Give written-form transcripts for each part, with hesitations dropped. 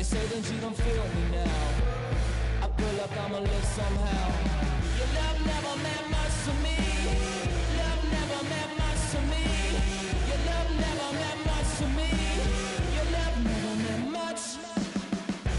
say that you don't feel me now. I feel like I'ma live somehow. Your love never meant much to me. Love never meant much to me. Your love never meant much to me. Your love never meant much.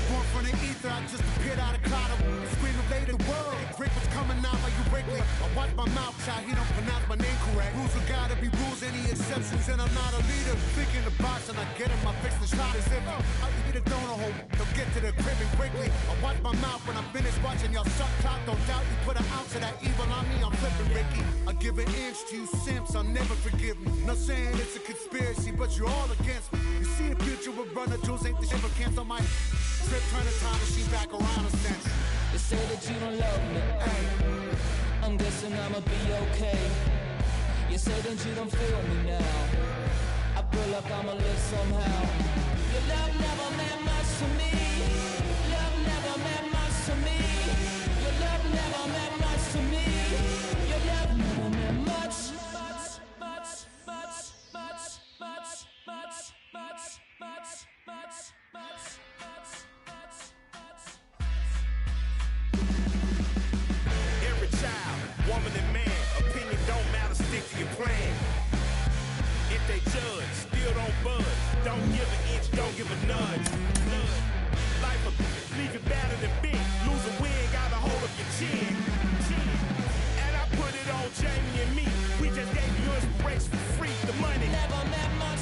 Born from the ether, I just appeared out of cloud. Scream of later world. Break what's coming out like you break me. I watch my mouth shot, he don't pronounce my name correct. Rules will gotta be rules, any exceptions, and I'm not a leader. Think in the box and I get him, I fix the shot as if I eat a donut hole. Don't get to the crib and quickly. I watch my mouth when I'm finished watching y'all suck clock. Don't doubt you put an ounce of that evil on me, I'm flipping Ricky. I give an inch to you simps, I'll never forgive me. Not saying it's a conspiracy, but you're all against me. You see the future with runner jewels, ain't the shit but cancel my trip, turn the time machine back around a sense. They say that you don't love me, ay. I'm guessing I'ma be okay. You say that you don't feel me now. I feel like I'ma live somehow. Your love never meant much to me. Love never meant much to me. Your love never meant much to me. Your love never meant much. Every child, woman and man, opinion don't matter, stick to your plan. If they judge, still don't budge. Don't give an inch, don't give a nudge. Life will leave you battered and bent. Lose a win, got a hold of your chin. And I put it on Jamie and me. We just gave you inspiration for free. The money Never meant much.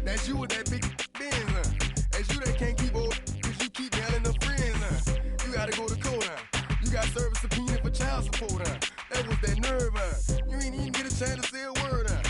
That's you with that big Benz, huh? That's you that can't keep old, cause you keep yelling her friends, huh? You gotta go to court, huh? You got service subpoena for child support, huh? That was that nerve, huh? You ain't even get a chance to say a word, huh?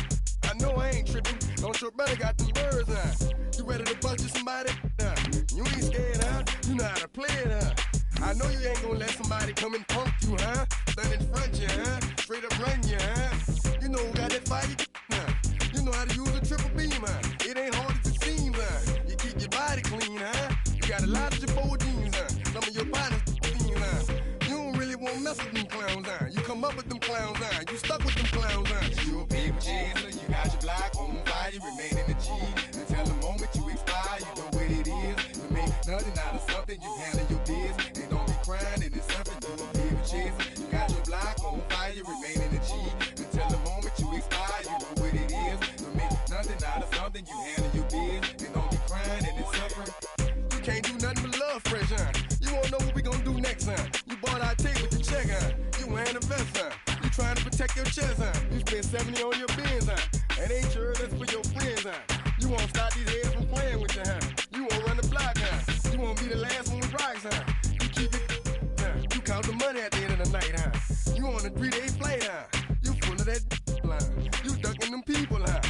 I know I ain't tripping, don't your brother got them birds, huh? You ready to bust you somebody, huh? You ain't scared, huh? You know how to play it, huh? I know you ain't gonna let somebody come and punk you, huh? Stand in front you, huh? Straight up run you, huh? You know who got that fire, huh? You know how to use a triple beam, huh? It ain't hard as it seems, huh? You keep your body clean, huh? You got a lot of your jeans, huh? Some of your body's clean, huh? You don't really want to mess with them clowns, huh? You come up with them clowns, huh? You stuck with them clowns, huh? You a people chaser, you got your block on fire, you remain in the G. Until the moment you expire, you know what it is. You make nothing out of something, you handle your biz. And don't be crying, and it's something you a people chaser. You got your block on fire, you remain in the G. Until the moment you expire, you know what it is. You make nothing out of something, you handle your biz. And don't be crying, and it's suffering. You can't do nothing but love fresh, huh? You won't know what we gon' do next, huh? You bought our tape with your check, huh? You wearing a vest, huh? You trying to protect your chest, huh? You spend 70 on your bins, huh? And ain't sure that's for your friends, huh? You won't stop these heads from playing with you, huh? You won't run the block, huh? You won't be the last one with rocks, huh? You keep it, huh? You count the money at the end of the night, huh? You on a 3-day flight, huh? You full of that line. You ducking them people, huh?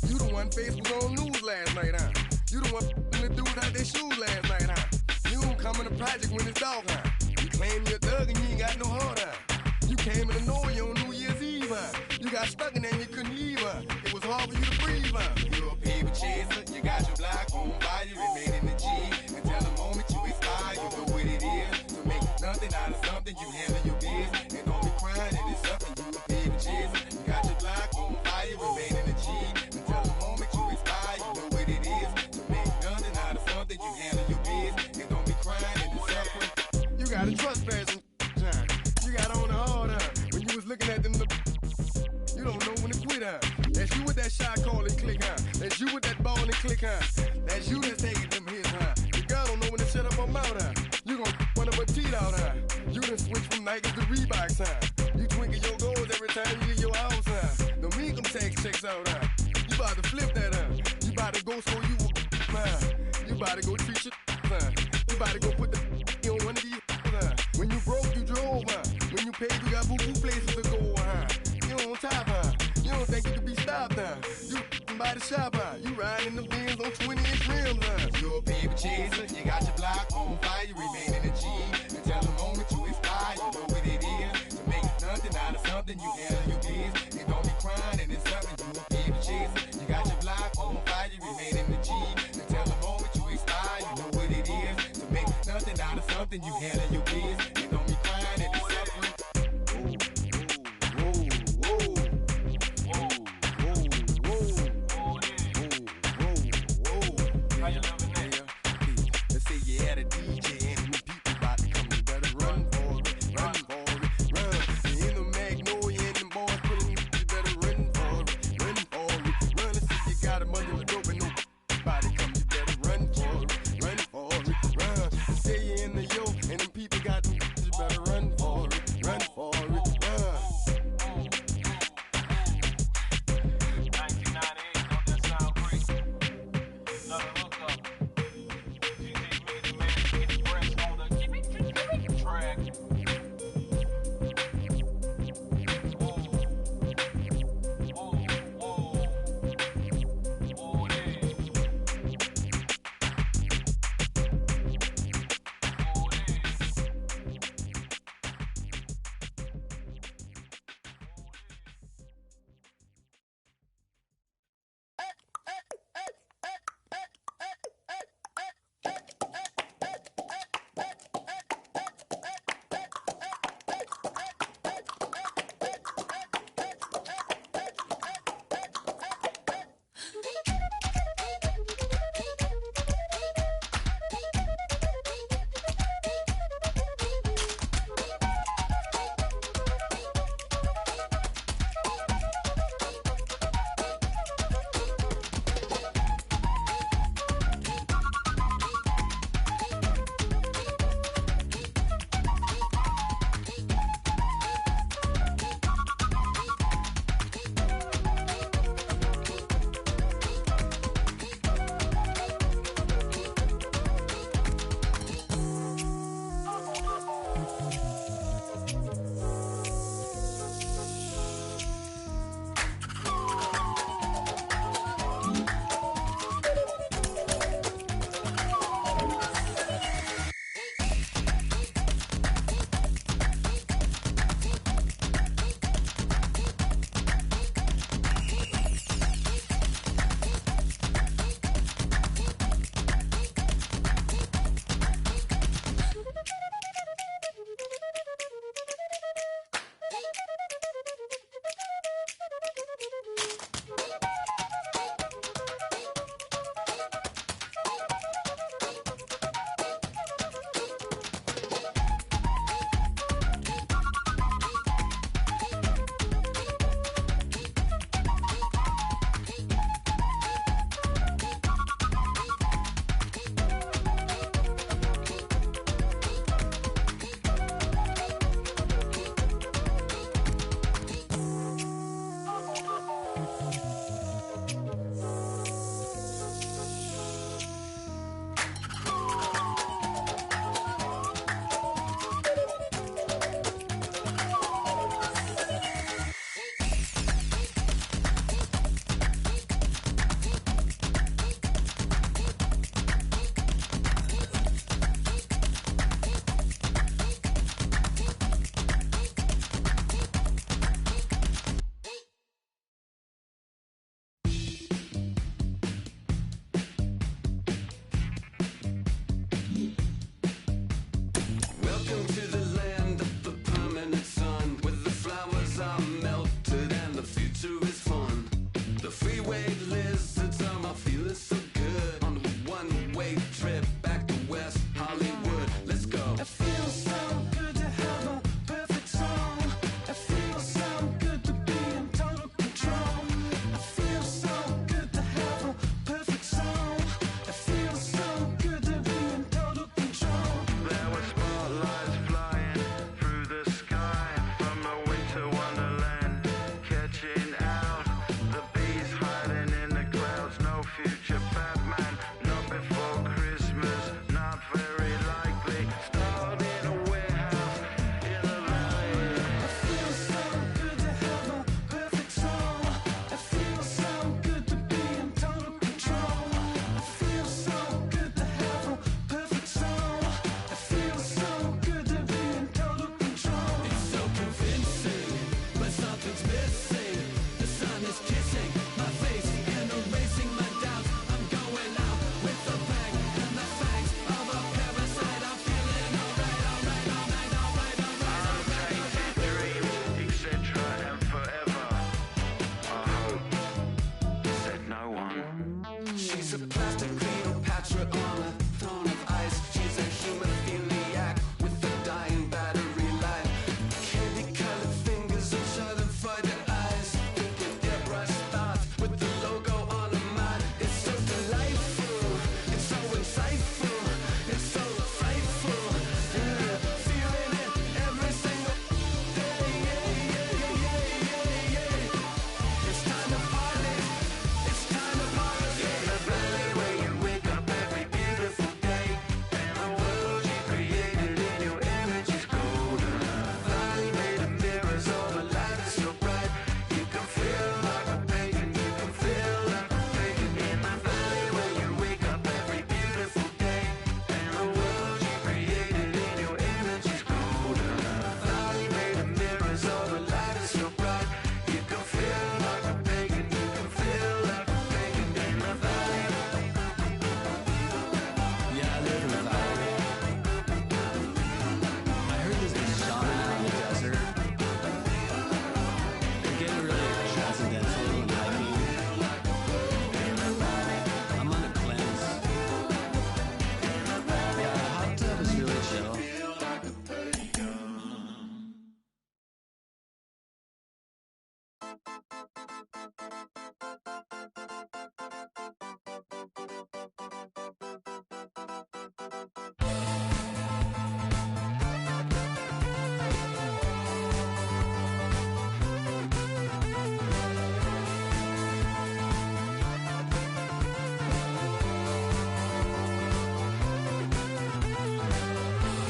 You the one face was on news last night, huh? You the one the dudes out their shoes last night, huh? You don't come in the project when it's dark, huh? You claim you're a thug and you ain't got no heart, huh? You came in the Norway on New Year's Eve, huh? You got stuck in there and you couldn't leave, huh? It was hard for you to breathe, huh? You a paper chaser, you got your block on fire, you remain in the G. Until the moment you expire, you know what it is. To make nothing out of something, you handle your biz. And don't be crying, it is something, you a paper chaser. You got your block on fire, you remain in the G. Until the moment you expire, you know what it is. To make nothing out of something, you handle your biz. And don't be crying, it is suffering. You got a trespass and time. You got on the hard, huh? When you was looking at them, you don't know when to quit, huh? That's you with that shot call and click, huh? That's you with that ball and click, huh? That's you that's taking them hits, huh? Your girl don't know when to shut up her mouth, huh? You gon' one of her teeth out, huh? You done switch from Nikes to Reeboks, huh? You twinkle your goals every time you leave your house, huh? Don't mean income tax checks out, huh? You about to flip that, huh? You about to go so you will, huh? You about to go treat your, huh? You about to go put the on one of these, huh? When you broke, you drove, huh? When you paid, you got boo-boo places to go, huh? You on top, huh? You don't think you can be stopped, huh? You by the shop, huh? You riding the Benz on 20-inch rims, huh? You a paper chaser, you got your block on fire, you remain in the G. Until the moment you expire, you know what it is. To make nothing out of something, you handle your biz. And don't be crying, and it's something, you a paper chaser. You got your block on fire, you remain in the G. Until the moment you expire, you know what it is. To make nothing out of something, you handle your biz. And don't be crying, and it's suffering.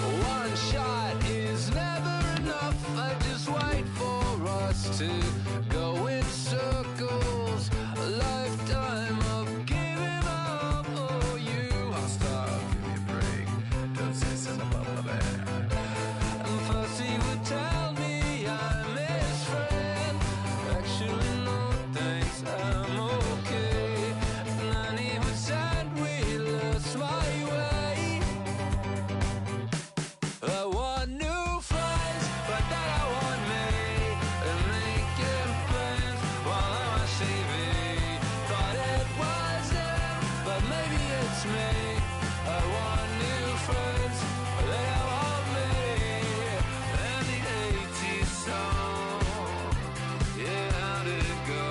One shot is never enough. I just wait for us to go in circles. A lifetime of giving up. Oh, you stop, give me a break. Don't say something about that. And first he would tell me I'm his friend. Actually, no thanks, I'm okay. And then he would send me lost my way. I want new friends, but then I want me. And making plans while I'm on TV. Thought it was him, but maybe it's me. I want new friends, they all want me. And the 80s song, yeah, how'd it go?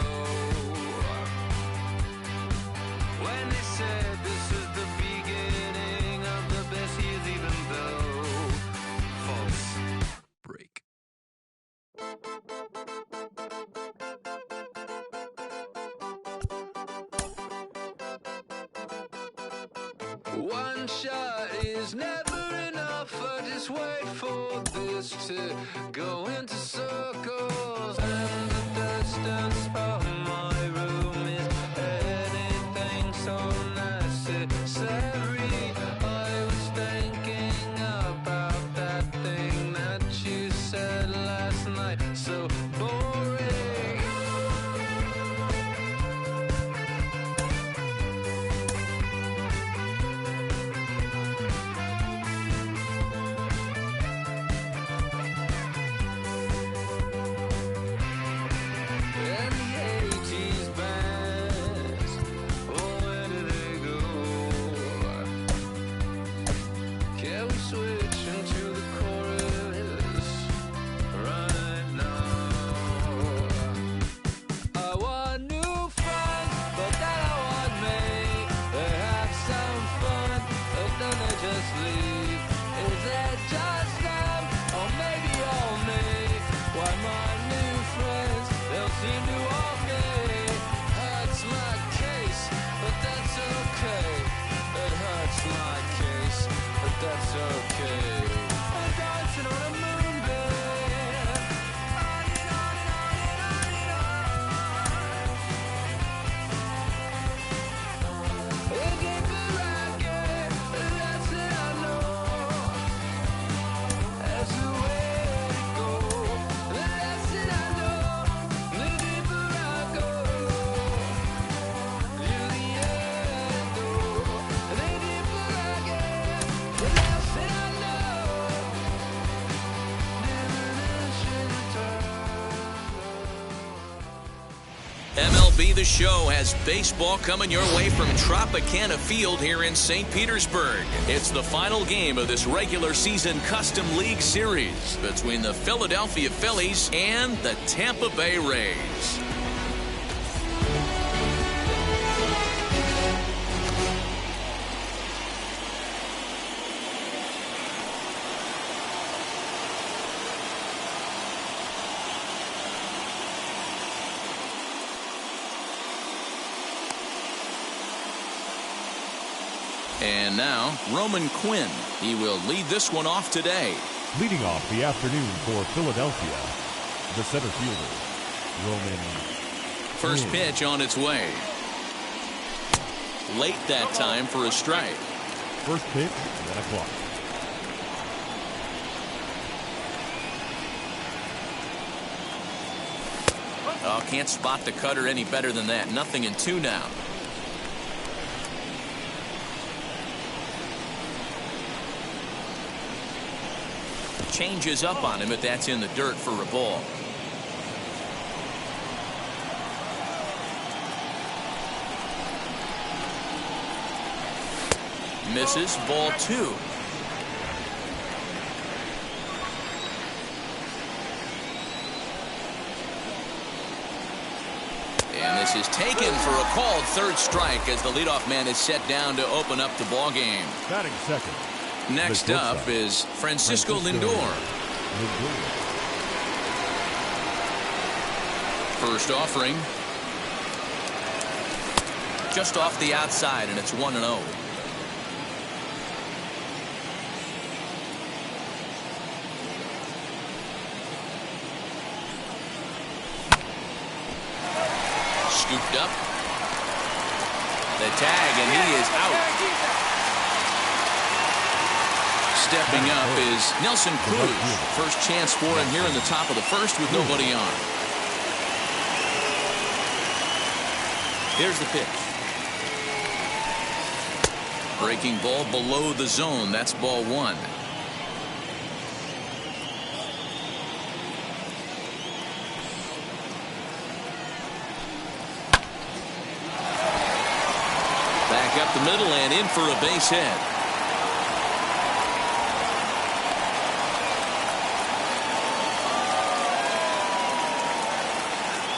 When they said this is the beginning of the best years, even though false break. One shot is never enough. I just wait for this to go into circles. And the distance of my room is anything so necessary. I was thinking about that thing that you said last night. So boring. And the 80s bands, oh, where do they go? Can we switch into the chorus right now? I want new friends, but then I want me. They have some fun, but then they just leave. Is it just them, or maybe all me? Why my new friends don't seem to want me? Hurts my case, but that's okay. It hurts my case, but that's okay. I'm dancing on a moonbeam. On and on and on and on and on. The deeper I get, the less that I know. That's the way it goes. The less that I know, the deeper I go. To the end, though. The deeper I get, the less that I know. Diminishing return. MLB The Show has baseball coming your way from Tropicana Field here in St. Petersburg. It's the final game of this regular season Custom League Series between the Philadelphia Phillies and the Tampa Bay Rays. And now, Roman Quinn. He will lead this one off today. Leading off the afternoon for Philadelphia, the center fielder, Roman First Quinn. pitch on its way. Late that time for a strike. First pitch, 1 o'clock. Oh, can't spot the cutter any better than that. 0-2 now. Changes up on him, but that's in the dirt for a ball. Misses, ball 2. And this is taken for a called third strike as the leadoff man is set down to open up the ball game. Batting second. Next up is Francisco Lindor. First offering. Just off the outside, and it's 1-0. Scooped up. The tag, and he is out. Stepping up is Nelson Cruz. First chance for him here in the top of the first with nobody on. Here's the pitch. Breaking ball below the zone. That's ball one. Back up the middle and in for a base hit.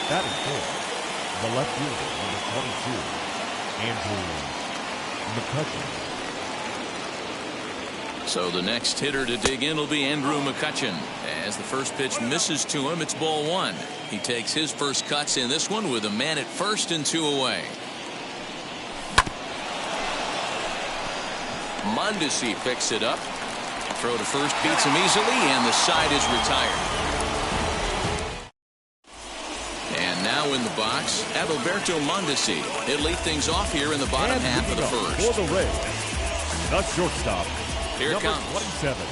Batting fourth, the left fielder, number 22, Andrew McCutchen. So the next hitter to dig in will be Andrew McCutchen. As the first pitch misses to him, it's ball one. He takes his first cuts in this one with a man at first and 2 away. Mondesi picks it up. Throw to first beats him easily, and the side is retired. And now in the box, Adalberto Mondesi. He'll lead things off here in the bottom half of the first. For the Reds, the shortstop, Here it number comes. 27.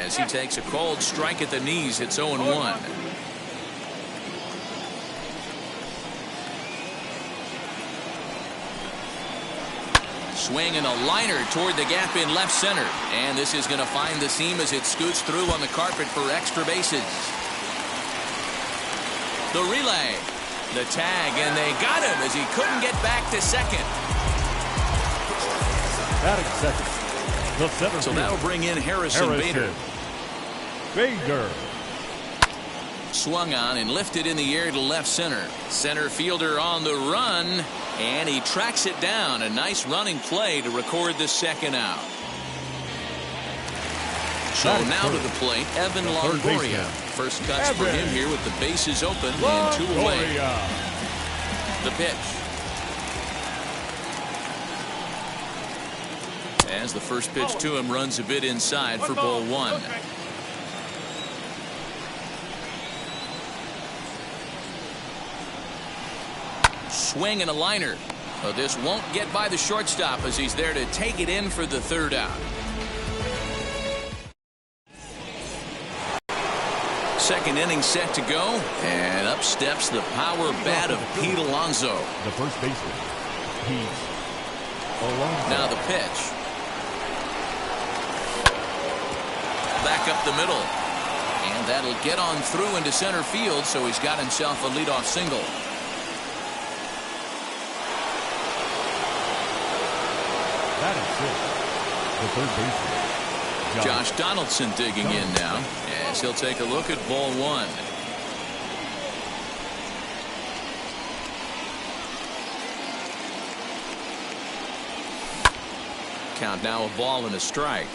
As he takes a cold strike at the knees, it's 0-1. Swing and a liner toward the gap in left center. And this is going to find the seam as it scoots through on the carpet for extra bases. The relay. The tag, and they got him as he couldn't get back to second. Batting second, the center So fielder, that'll bring in Harrison Bader. Bader. Swung on and lifted in the air to left center. Center fielder on the run, and he tracks it down. A nice running play to record the second out. So now to the plate, Evan Longoria. First cuts for him here with the bases open and 2 away. The pitch. As the first pitch to him runs a bit inside for ball one. Swing and a liner. But this won't get by the shortstop as he's there to take it in for the third out. Second inning set to go, and up steps the power bat of Pete Alonso. The first baseman, Pete Alonso. Now the pitch. Back up the middle. And that'll get on through into center field, so he's got himself a leadoff single. Batting fifth, the third baseman, Josh Donaldson digging in now, as he'll take a look at ball one. Count now a ball and a strike.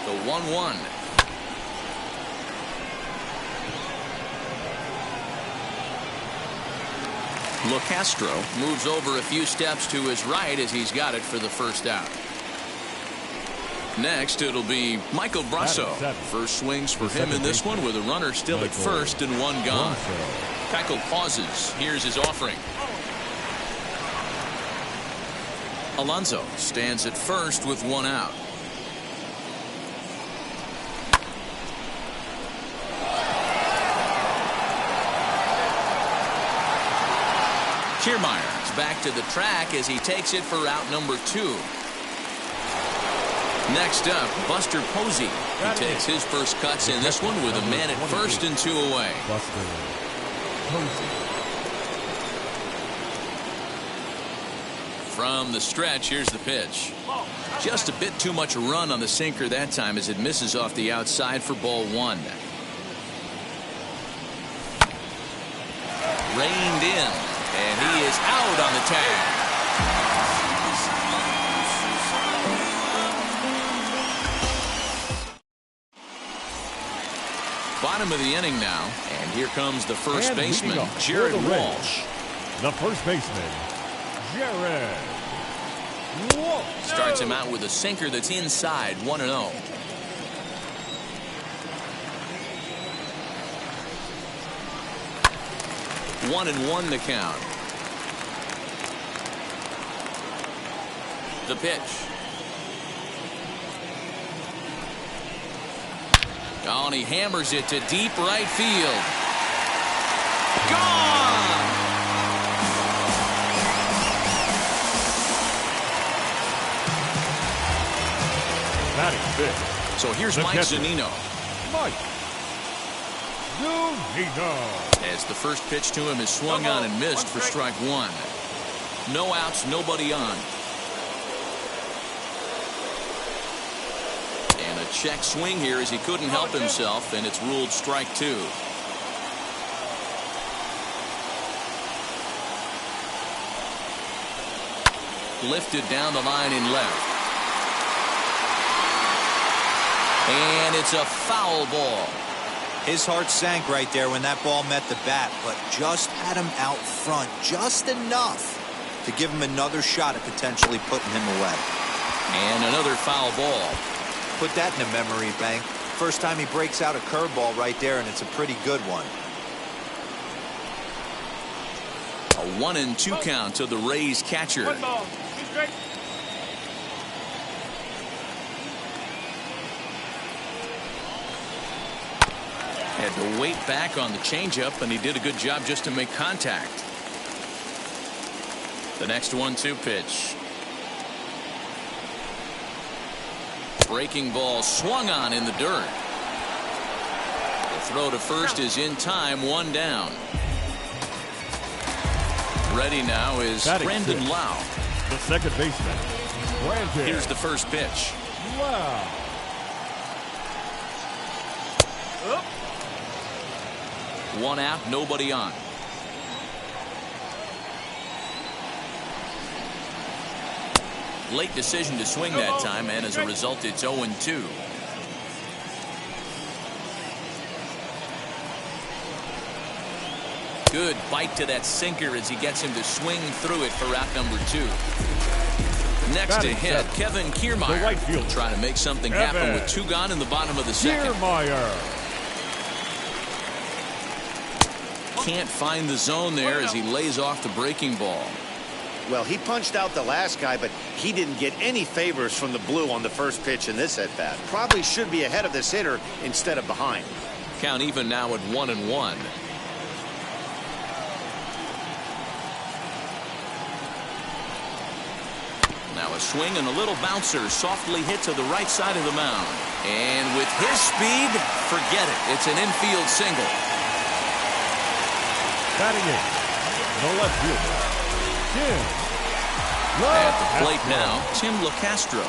The 1-1. LeCastro moves over a few steps to his right as he's got it for the first out. Next, it'll be Michael Brasso. First swings for him in this one with a runner still at first and one gone. Keuchel pauses. Here's his offering. Alonso stands at first with one out. Kiermaier is back to the track as he takes it for out number 2. Next up, Buster Posey. He takes his first cuts in this one with a man at first and 2 away. Buster Posey. From the stretch, here's the pitch. Just a bit too much run on the sinker that time as it misses off the outside for ball one. Reined in, and he is out on the tag. Bottom of the inning now, and here comes the first baseman, Jared Walsh. The first baseman, Jared Walsh. Starts him out with a sinker that's inside, 1-0. One and one the count. The pitch. Oh, and he hammers it to deep right field. Gone! Batting fifth. So here's Mike Zunino. Mike Zunino. As the first pitch to him is swung on and missed for strike one. No outs, nobody on. And a check swing here as he couldn't help himself, and it's ruled strike two. Lifted down the line in left. And it's a foul ball. His heart sank right there when that ball met the bat, but just had him out front just enough to give him another shot at potentially putting him away. And another foul ball. Put that in a memory bank. First time he breaks out a curveball right there, and it's a pretty good one. A 1-2 count to the Rays catcher. Had to wait back on the changeup, and he did a good job just to make contact. The next 1-2 pitch. Breaking ball swung on in the dirt. The throw to first is in time, one down. Ready now is Brandon Lau. The second baseman, Brandon. Here's the first pitch. Lau. One out, nobody on. Late decision to swing that time, and as a result, it's 0-2. Good bite to that sinker as he gets him to swing through it for out number two. Next to hit, Kevin Kiermaier. Right field. Trying to make something happen with two gone in the bottom of the second. Kiermaier. Can't find the zone there as he lays off the breaking ball. Well, he punched out the last guy, but he didn't get any favors from the blue on the first pitch in this at-bat. Probably should be ahead of this hitter instead of behind. Count even now at 1-1. Now a swing and a little bouncer softly hit to the right side of the mound. And with his speed, forget it. It's an infield single. Batting in, the left fielder, Tim. At the plate now, Tim LaCastro.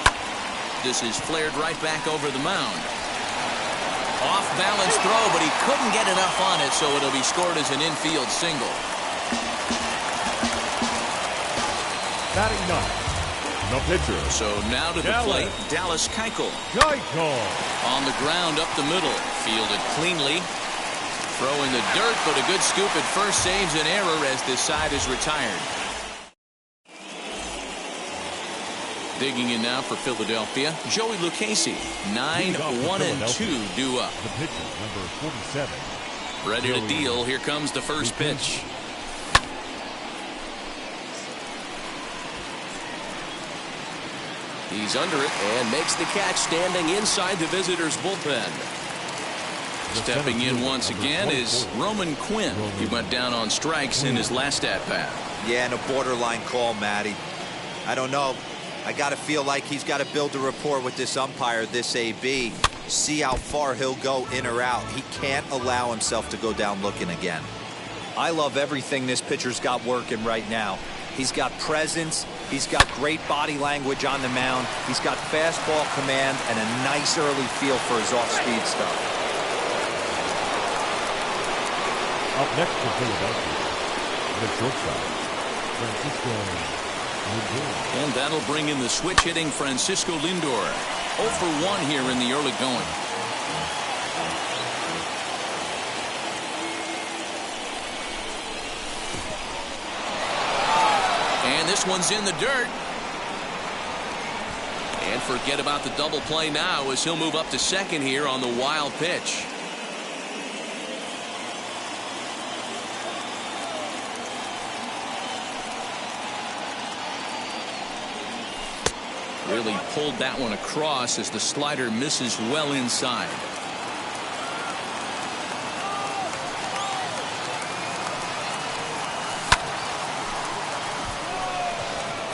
This is flared right back over the mound. Off balance throw, but he couldn't get enough on it, so it'll be scored as an infield single. Batting ninth, the pitcher. So now to the plate, Dallas Keuchel. On the ground up the middle, fielded cleanly. Throw in the dirt, but a good scoop at first saves an error as this side is retired. Digging in now for Philadelphia, Joey Lucchesi. 9-1-2 due up. The pitcher, number 47. Ready to deal. Here comes the first pitch. He's under it and makes the catch standing inside the visitors' bullpen. Stepping in once again is Roman Quinn. He went down on strikes in his last at-bat. Yeah, and a borderline call, Matty. I don't know. I got to feel like he's got to build a rapport with this umpire, this AB. See how far he'll go in or out. He can't allow himself to go down looking again. I love everything this pitcher's got working right now. He's got presence. He's got great body language on the mound. He's got fastball command and a nice early feel for his off-speed stuff. Up next for Philadelphia, the shortstop, Francisco Lindor. And that'll bring in the switch-hitting Francisco Lindor. 0 for 1 here in the early going. And this one's in the dirt. And forget about the double play now as he'll move up to second here on the wild pitch. Really pulled that one across as the slider misses well inside.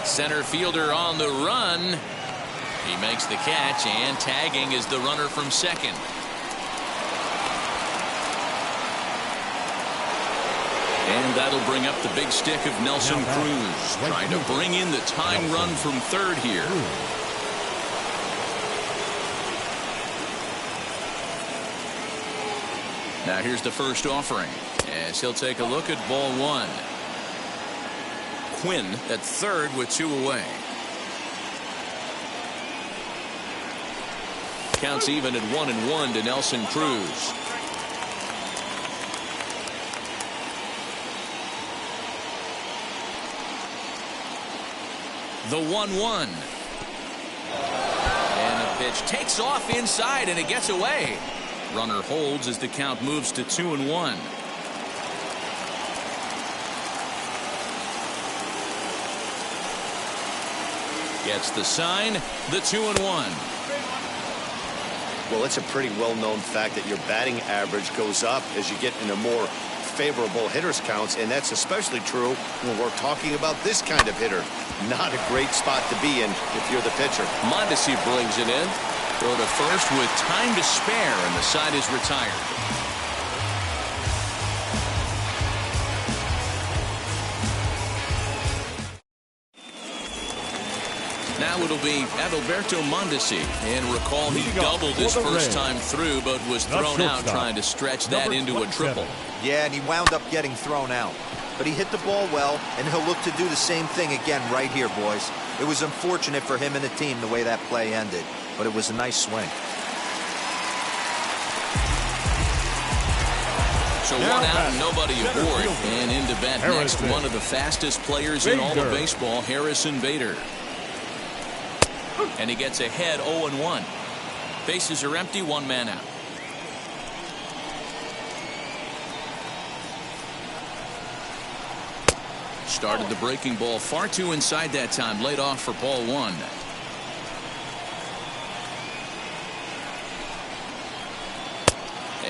Center fielder on the run. He makes the catch, and tagging is the runner from second. And that'll bring up the big stick of Nelson Cruz, trying to bring in the tying run from third here. Now here's the first offering, as he'll take a look at ball one. Quinn at third with 2 away. Counts even at 1-1 to Nelson Cruz. The 1-1. And the pitch takes off inside, and it gets away. Runner holds as the count moves to 2-1. Gets the sign, the 2-1. Well, it's a pretty well-known fact that your batting average goes up as you get into more favorable hitters counts, and that's especially true when we're talking about this kind of hitter. Not a great spot to be in if you're the pitcher. Mondesi brings it in. Throw to first with time to spare, and the side is retired. Now it'll be Adalberto Mondesi, and recall he doubled his first time through, but was thrown out trying to stretch that into a triple. Yeah, and he wound up getting thrown out. But he hit the ball well, and he'll look to do the same thing again right here, boys. It was unfortunate for him and the team the way that play ended, but it was a nice swing. So one out and nobody aboard, and into bat next, one of the fastest players in all of baseball, Harrison Bader. And he gets ahead 0-1. Bases are empty, 1 man out. Started the breaking ball far too inside that time. Laid off for ball 1.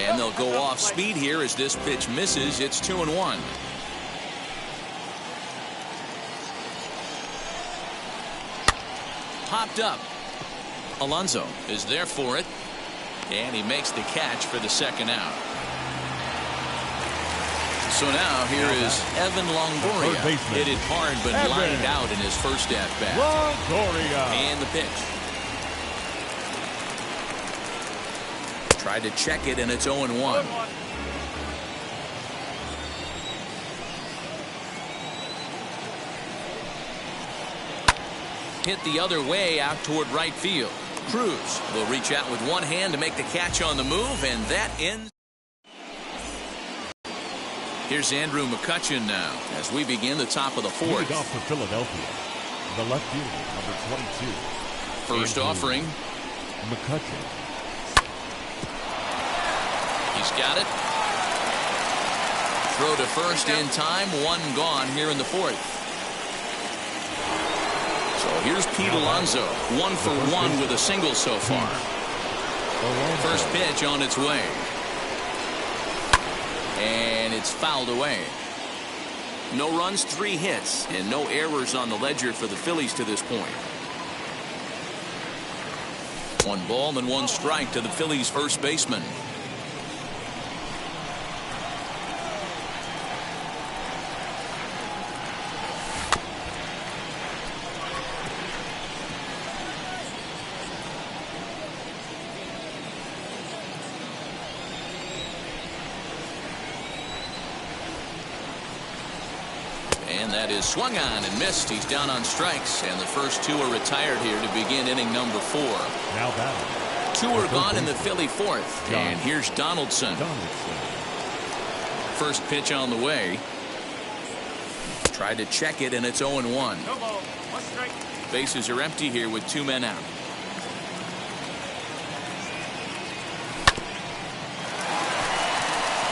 And they'll go off speed here as this pitch misses. It's 2-1. Popped up. Alonso is there for it, and he makes the catch for the second out. So now here is Evan Longoria. Hit it hard but lined out in his first at bat. Longoria. And the pitch. Tried to check it, and it's 0-1. Hit the other way out toward right field. Cruz will reach out with one hand to make the catch on the move, and that ends. Here's Andrew McCutchen now as we begin the top of the fourth. Leading off for Philadelphia, the left fielder, number 22. First offering. McCutchen. He's got it. Throw to first in time. 1 gone here in the fourth. So here's Pete Alonso. 1 for 1 with a single so far. First pitch on its way. And it's fouled away. No runs, 3 hits, and no errors on the ledger for the Phillies to this point. 1 ball and 1 strike to the Phillies' first baseman. that is swung on and missed. He's down on strikes, and the first two are retired here to begin inning number 4. Now batting. 2 are gone in the Philly fourth. And here's Donaldson. First pitch on the way. Tried to check it, and it's 0-1. No ball. 1 strike. Bases are empty here with 2 men out.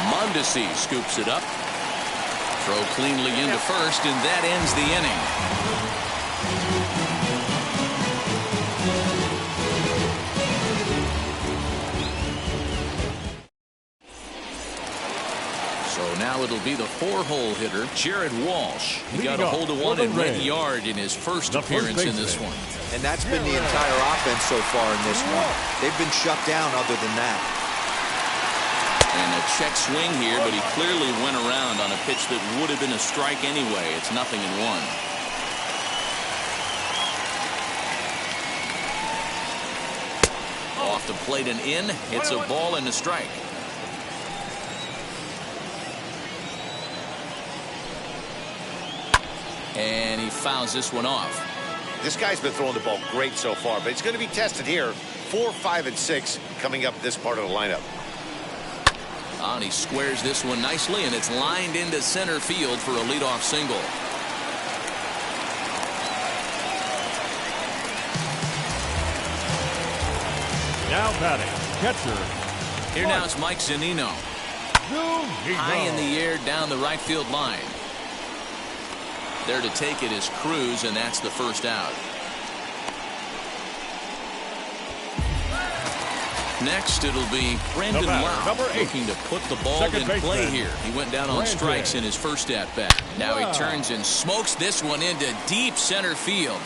Mondesi scoops it up. Throw cleanly into first, and that ends the inning. So now it'll be the 4-hole hitter, Jared Walsh. He got a hold of one and went yard in his first appearance in this one. And that's been the entire offense so far in this one. They've been shut down other than that. And a check swing here, but he clearly went around on a pitch that would have been a strike anyway. It's 0-1. Off the plate and in. It's a ball and a strike. And he fouls this one off. This guy's been throwing the ball great so far, but it's going to be tested here. 4, 5, and 6 coming up this part of the lineup. And he squares this one nicely, and it's lined into center field for a leadoff single. Now batting, catcher. Here now is Mike Zunino. High in the air down the right field line. There to take it is Cruz, and that's the first out. Next, it'll be Brandon Lau looking to put the ball in play here. He went down on strikes in his first at-bat. Now he turns and smokes this one into deep center field.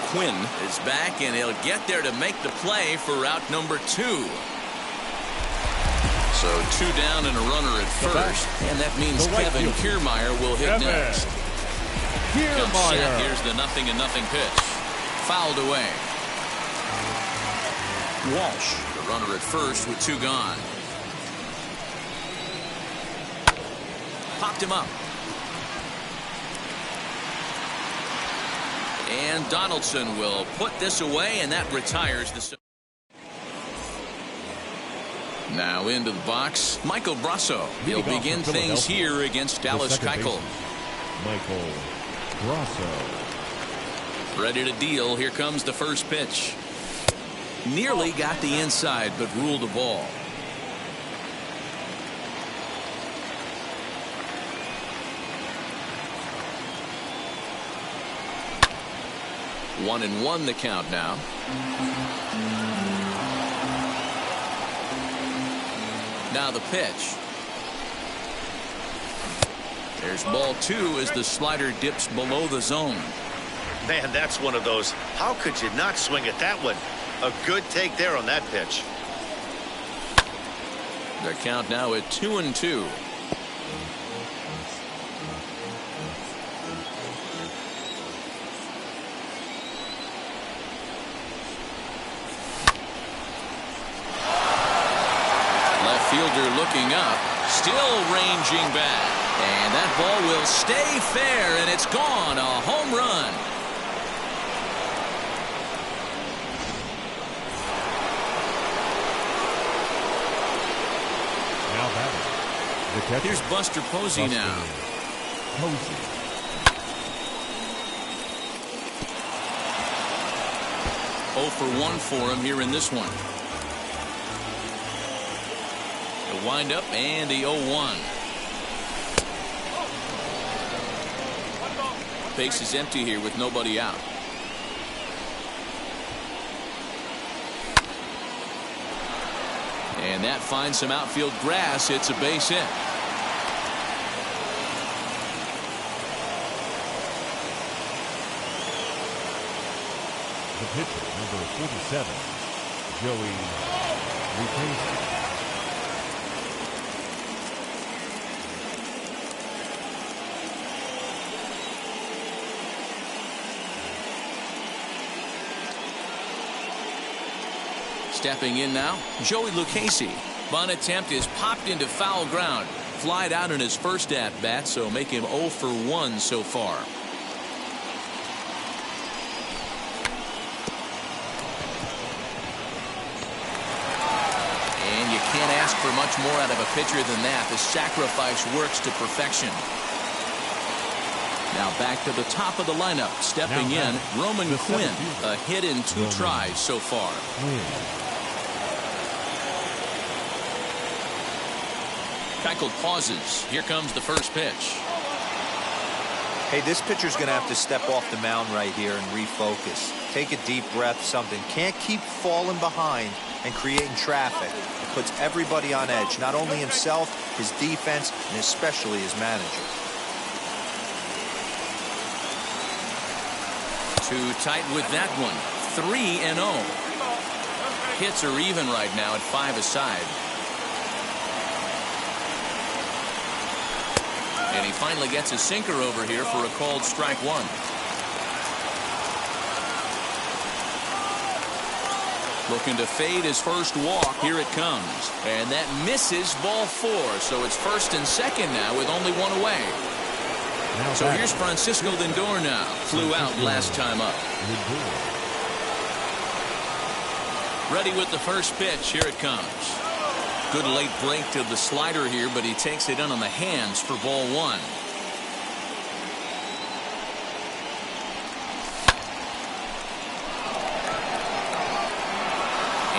Quinn is back, and he'll get there to make the play for out number 2. So 2 down and a runner at first, and that means Kevin Kiermaier will hit next. Here's the 0-0 pitch. Fouled away. Walsh, the runner at first with 2 gone. Popped him up. And Donaldson will put this away, and that retires the... Now into the box, Michael Brasso. He'll begin things here against Dallas Keuchel. Michael Brasso. Ready to deal. Here comes the first pitch. Nearly got the inside, but ruled the ball. One and one the count now. Now the pitch. There's ball 2 as the slider dips below the zone. Man, that's one of those. How could you not swing at that one? A good take there on that pitch. The count now at 2-2. Left fielder looking up, still ranging back. And that ball will stay fair, and it's gone. A home run. Here's Buster Posey now. 0 for 1 for him here in this one. The windup and the 0-1. Base is empty here with nobody out. And that finds some outfield grass. It's a base hit. The pitcher, number 47, Joey Lucchesi. Stepping in now, Joey Lucchesi. Bunt attempt is popped into foul ground. flied out in his first at-bat, so make him 0 for 1 so far. And you can't ask for much more out of a pitcher than that. The sacrifice works to perfection. Now back to the top of the lineup. Stepping in, Roman Quinn. A hit in 2 tries so far. Keuchel pauses. Here comes the first pitch. Hey, this pitcher's going to have to step off the mound right here and refocus. Take a deep breath, something. Can't keep falling behind and creating traffic. It puts everybody on edge, not only himself, his defense, and especially his manager. Too tight with that one. 3-0. Hits are even right now at 5 aside. And he finally gets a sinker over here for a called strike 1. Looking to fade his first walk. Here it comes. And that misses, ball 4. So it's first and second now with only 1 away. So here's Francisco Lindor now. Flew out last time up. Ready with the first pitch. Here it comes. Good late break to the slider here, but he takes it in on the hands for ball 1.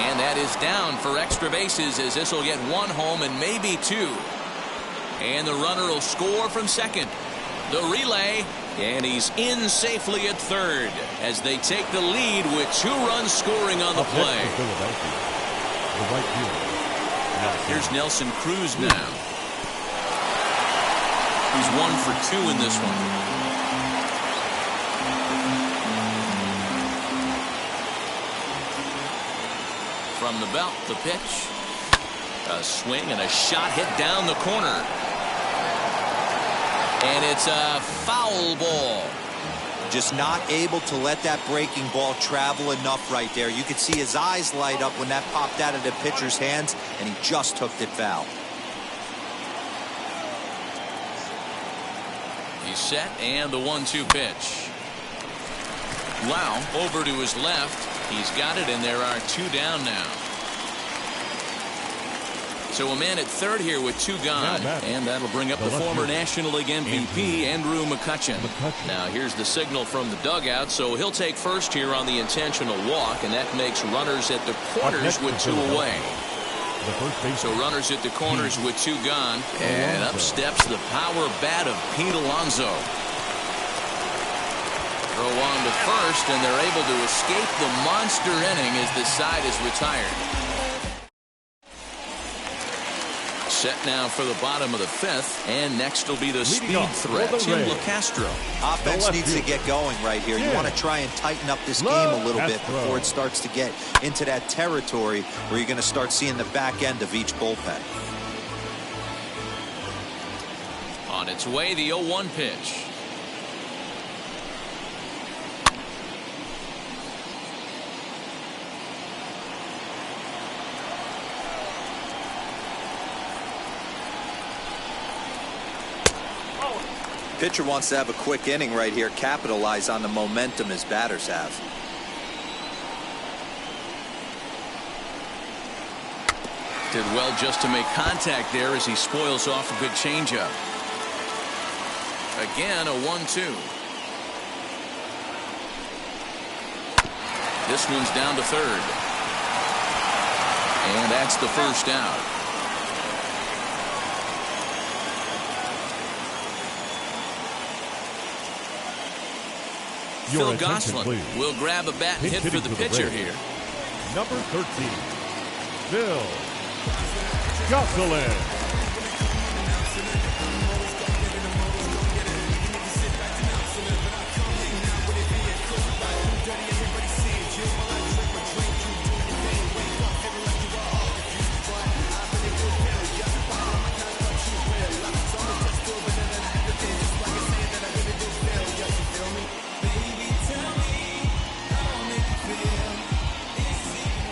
And that is down for extra bases, as this will get 1 home and maybe 2. And the runner will score from second. The relay, and he's in safely at third as they take the lead with 2 runs scoring on the play. Here's Nelson Cruz now. He's 1 for 2 in this one. From the belt, the pitch. A swing and a shot hit down the corner. And it's a foul ball. Just not able to let that breaking ball travel enough right there. You could see his eyes light up when that popped out of the pitcher's hands, and he just hooked it foul. He's set, and the 1-2 pitch. Wow, over to his left. He's got it, and there are 2 down now. So a man at third here with 2 gone, and that'll bring up the former National League MVP, Andrew McCutchen. Now here's the signal from the dugout, so he'll take first here on the intentional walk, and that makes runners at the corners with 2 away. So runners at the corners with 2 gone, and up steps the power bat of Pete Alonso. Throw on to first, and they're able to escape the monster inning as the side is retired. Set now for the bottom of the 5th, and next will be the speed threat, Tim LaCastro. Offense needs to get going right here. You want to try and tighten up this game a little bit before it starts to get into that territory where you're going to start seeing the back end of each bullpen. On its way, the 0-1 pitch. Pitcher wants to have a quick inning right here, capitalize on the momentum his batters have. Did well just to make contact there as he spoils off a good changeup. Again, a 1-2. This one's down to third. And that's the first out. Phil Gosselin will grab a bat and hit for the pitcher here. Number 13, Phil Gosselin.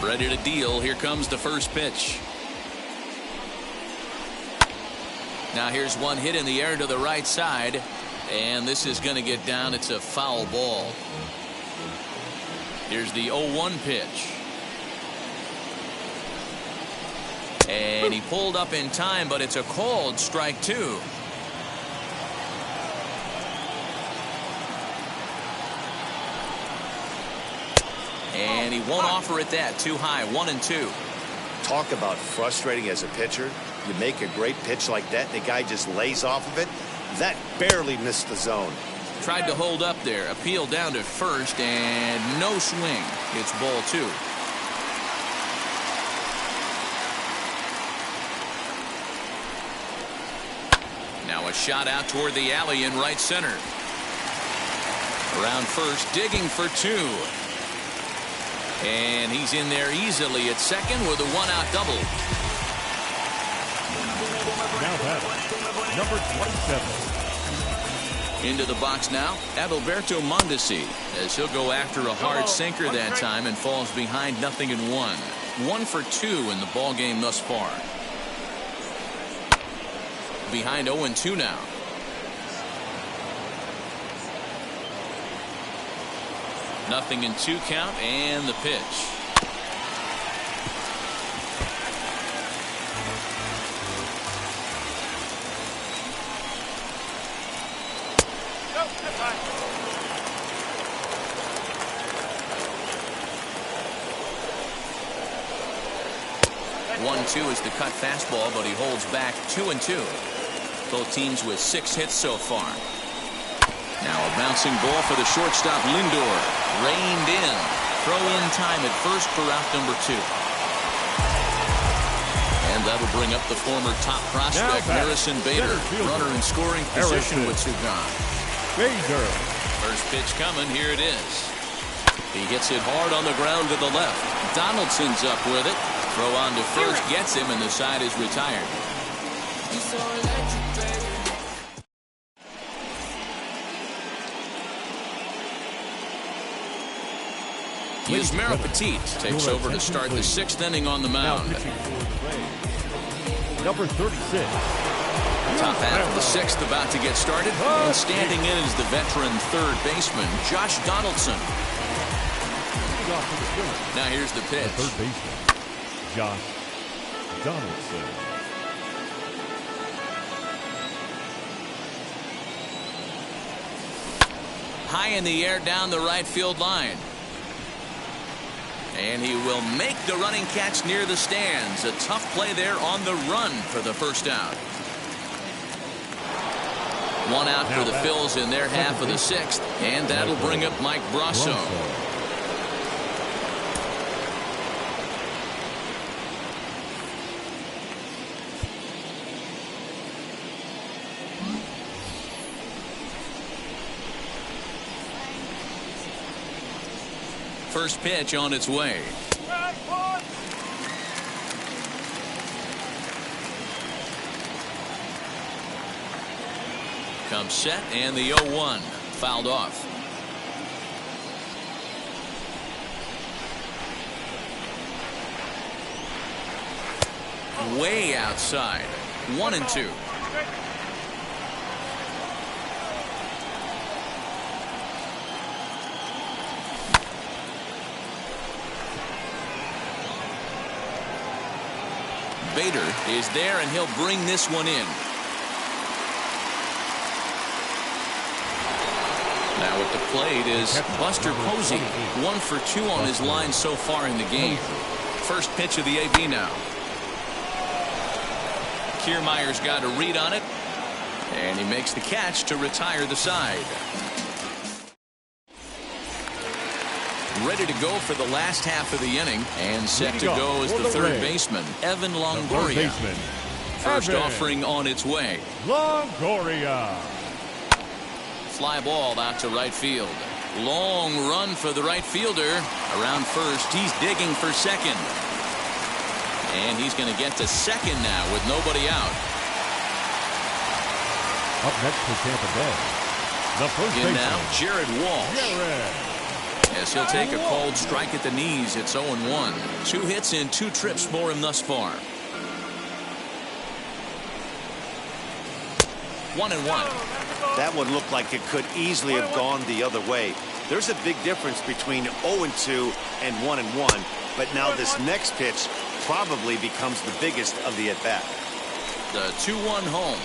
Ready to deal. Here comes the first pitch. Now here's one hit in the air to the right side, and this is going to get down. It's a foul ball. Here's the 0-1 pitch. And he pulled up in time, but it's a called strike 2. And he won't offer it that. Too high. 1-2. Talk about frustrating as a pitcher. You make a great pitch like that, and the guy just lays off of it. That barely missed the zone. Tried to hold up there. Appeal down to first, and no swing. It's ball 2. Now a shot out toward the alley in right center. Around first, digging for 2. And he's in there easily at second with a 1-out double. Now batting, number 27. Into the box now, Adalberto Mondesi, as he'll go after a hard sinker that time and falls behind 0-1. 1 for 2 in the ball game thus far. Behind 0-2 now. Nothing in 2 count, and the pitch. One-two is the cut fastball, but he holds back 2-2. Both teams with 6 hits so far. Now a bouncing ball for the shortstop Lindor. Reined in. Throw in time at first for out number 2. And that'll bring up the former top prospect Harrison Bader. Runner in scoring position with Sugan. Bader. First pitch coming. Here it is. He hits it hard on the ground to the left. Donaldson's up with it. Throw on to first gets him, and the side is retired. Yusmeiro Petit takes over to start the 6th inning on the mound. Number 36. Top half of the 6th about to get started. And standing in is the veteran third baseman, Josh Donaldson. Now here's the pitch. Third baseman, Josh Donaldson. High in the air down the right field line. And he will make the running catch near the stands. A tough play there on the run for the first out. 1 out for the Phils in their half of the 6th. And that'll bring up Mike Brasso. First pitch on its way. Comes set, and the 0-1 fouled off. Way outside. 1-2. Bader is there, and he'll bring this one in. Now at the plate is Buster Posey. 1 for 2 on his line so far in the game. First pitch of the AB now. Kiermaier's got a read on it, and he makes the catch to retire the side. Ready to go for the last half of the inning, and set to go is the third baseman, Evan Longoria. First offering on its way. Longoria. Fly ball out to right field. Long run for the right fielder. Around first, he's digging for second. And he's going to get to second now with nobody out. Up next for Tampa Bay, the first in baseman, now, Jared Walsh. As he'll take a cold strike at the knees, it's 0-1. 2 hits in 2 trips for him thus far. 1-1. That one looked like it could easily have gone the other way. There's a big difference between 0-2 and 1-1, but now this next pitch probably becomes the biggest of the at-bat. The 2-1 home.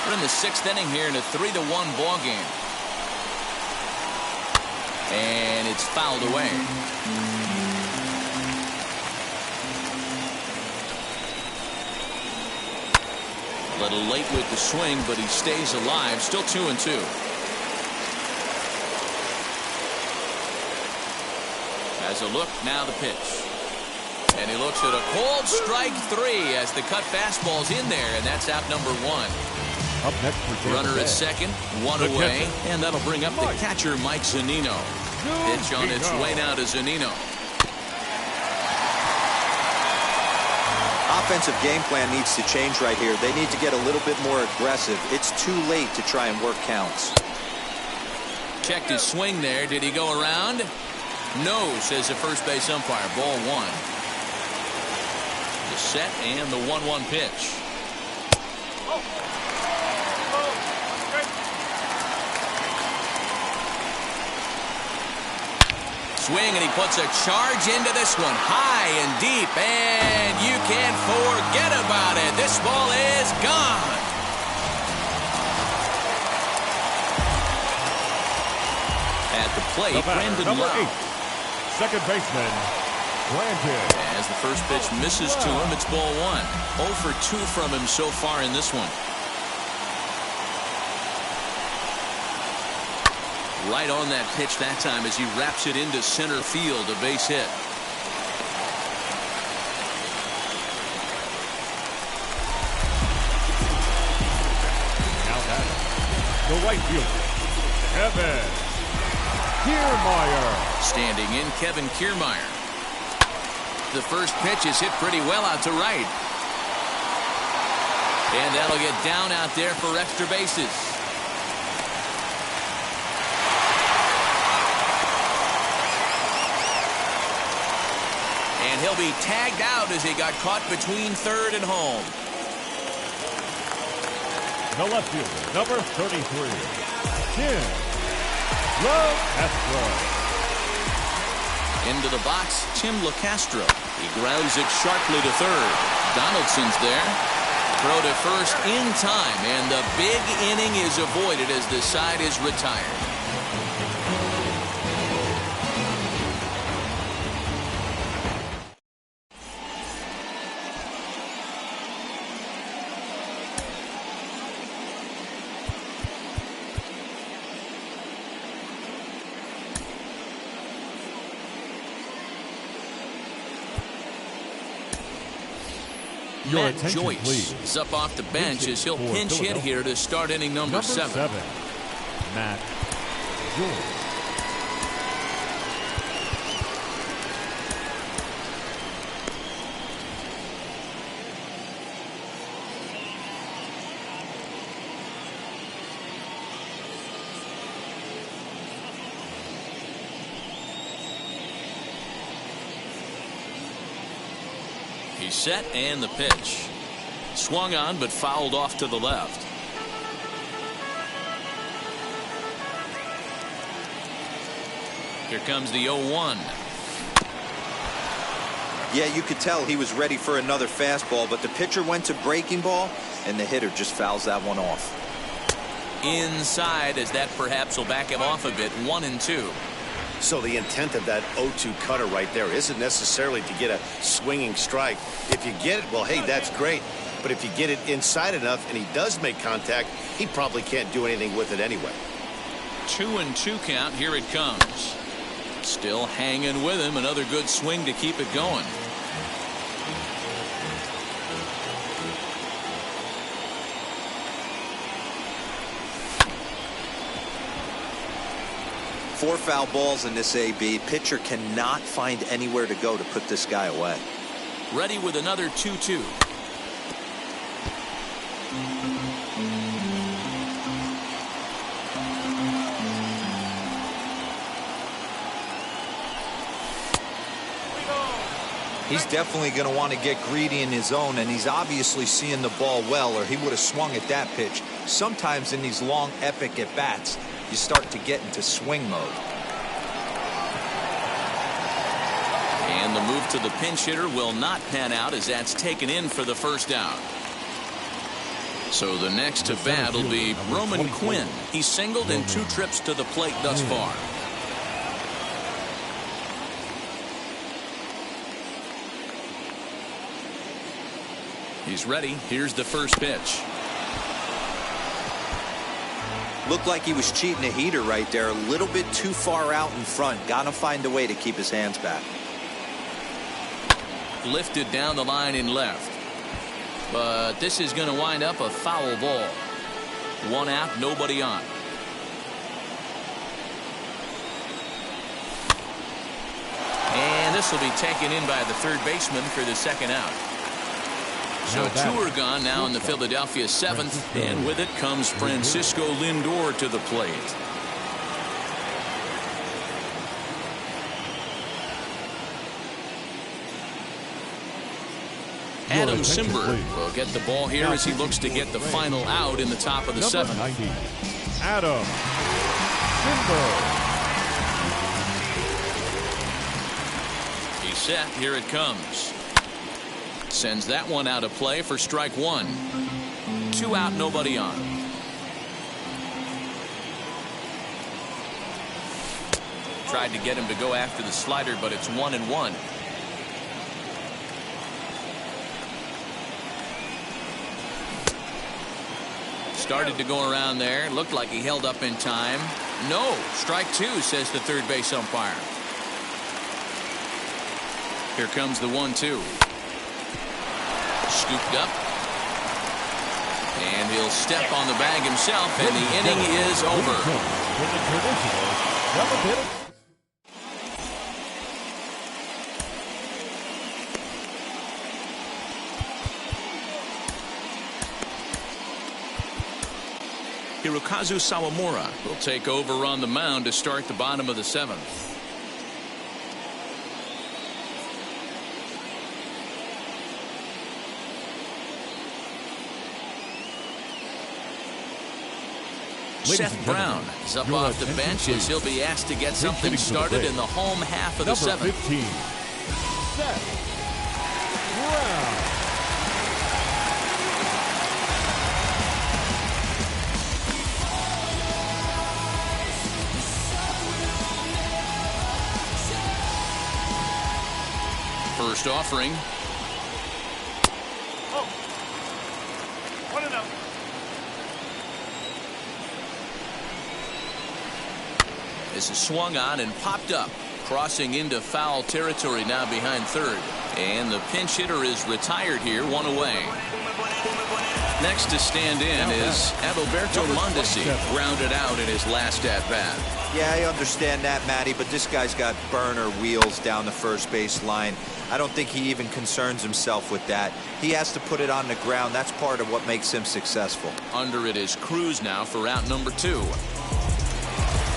We're in the 6th inning here in a 3-1 ball game. And it's fouled away. A little late with the swing, but he stays alive. Still 2-2. As a look, now the pitch. And he looks at a called strike 3 as the cut fastball's in there, and that's out number 1. Up next for runner at second, 1 away, and that'll bring up the catcher, Mike Zunino. Pitch on its way now to Zunino. Offensive game plan needs to change right here. They need to get a little bit more aggressive. It's too late to try and work counts. Checked his swing there. Did he go around? No, says the first base umpire. Ball 1. The set and the 1-1 pitch. Swing, and he puts a charge into this one, high and deep, and you can't forget about it. This ball is gone. At the plate, Brandon number Lowe. 8, second baseman, Brandon. As the first pitch misses to him, it's ball 1. 0 for 2 from him so far in this one. Right on that pitch that time as he wraps it into center field, a base hit. Now that the right fielder, Kevin Kiermaier. Standing in, Kevin Kiermaier. The first pitch is hit pretty well out to right. And that'll get down out there for extra bases. And he'll be tagged out as he got caught between third and home. The left fielder, number 33, Tim LeCastro. Into the box, Tim LeCastro. He grounds it sharply to third. Donaldson's there. Throw to first in time, and the big inning is avoided as the side is retired. Your Matt attention, Joyce please. is up off the bench as he'll pinch hit here to start inning number 7. Matt Joyce. He's set, and the pitch. Swung on, but fouled off to the left. Here comes the 0-1. Yeah, you could tell he was ready for another fastball, but the pitcher went to breaking ball, and the hitter just fouls that one off. Inside, as that perhaps will back him off a bit. 1-2. So the intent of that 0-2 cutter right there isn't necessarily to get a swinging strike. If you get it, well, hey, that's great. But if you get it inside enough and he does make contact, he probably can't do anything with it anyway. 2-2 count. Here it comes. Still hanging with him. Another good swing to keep it going. Four foul balls in this AB. Pitcher cannot find anywhere to go to put this guy away. Ready with another 2-2. He's definitely going to want to get greedy in his own, and he's obviously seeing the ball well, or he would have swung at that pitch. Sometimes in these long, epic at-bats, you start to get into swing mode. And the move to the pinch hitter will not pan out, as that's taken in for the first out. So the next to bat will be Roman Quinn. He's singled in 2 trips to the plate thus far. He's ready. Here's the first pitch. Looked like he was cheating a heater right there. A little bit too far out in front. Got to find a way to keep his hands back. Lifted down the line in left. But this is going to wind up a foul ball. 1 out, nobody on. And this will be taken in by the third baseman for the second out. So 2 are gone now in the Philadelphia 7th, and with it comes Francisco Lindor to the plate. Adam Simberg will get the ball here as he looks to get the final out in the top of the 7th. Adam Simberg. He's set. Here it comes. Sends that one out of play for strike 1. 2 out, nobody on. Tried to get him to go after the slider, but it's 1-1. Started to go around there. Looked like he held up in time. No, strike 2, says the third base umpire. Here comes the 1-2. Scooped up. And he'll step on the bag himself, and the inning is over. Hirokazu Sawamura will take over on the mound to start the bottom of the 7th. Seth Brown is up off the bench as he'll be asked to get something started in the home half of the 7th. 15, Seth Brown. First offering. Oh. 1-0. This is swung on and popped up, crossing into foul territory now behind third. And the pinch hitter is retired here, 1 away. Next to stand in is Adalberto Mondesi, grounded out in his last at-bat. Yeah, I understand that, Matty, but this guy's got burner wheels down the first base line. I don't think he even concerns himself with that. He has to put it on the ground. That's part of what makes him successful. Under it is Cruz now for out number 2.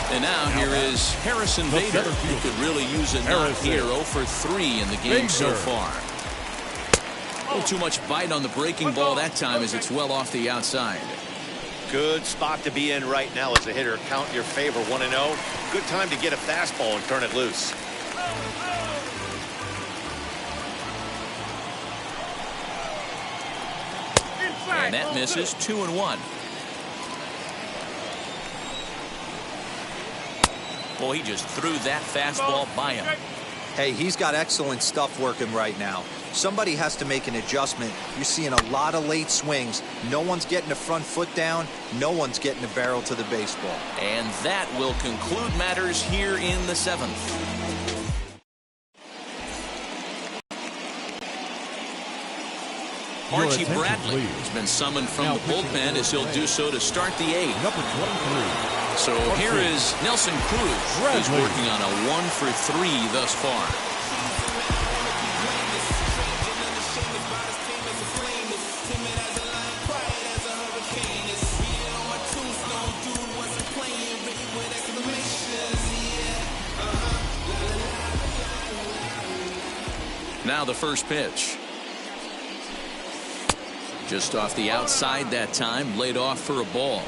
And now here is Harrison Bader, who could really use a knock here. 0 for 3 in the game so far. A little too much bite on the breaking ball that time as it's well off the outside. Good spot to be in right now as a hitter. Count your favor, 1-0. Good time to get a fastball and turn it loose. And that misses. 2-1. Boy, he just threw that fastball by him. Hey, he's got excellent stuff working right now. Somebody has to make an adjustment. You're seeing a lot of late swings. No one's getting the front foot down. No one's getting the barrel to the baseball. And that will conclude matters here in the 7th. Archie Bradley has been summoned from the bullpen as he'll do so to start the 8th. Number 23. So here is Nelson Cruz. He's working on a 1 for 3 thus far. Now the first pitch. Just off the outside that time, laid off for a ball.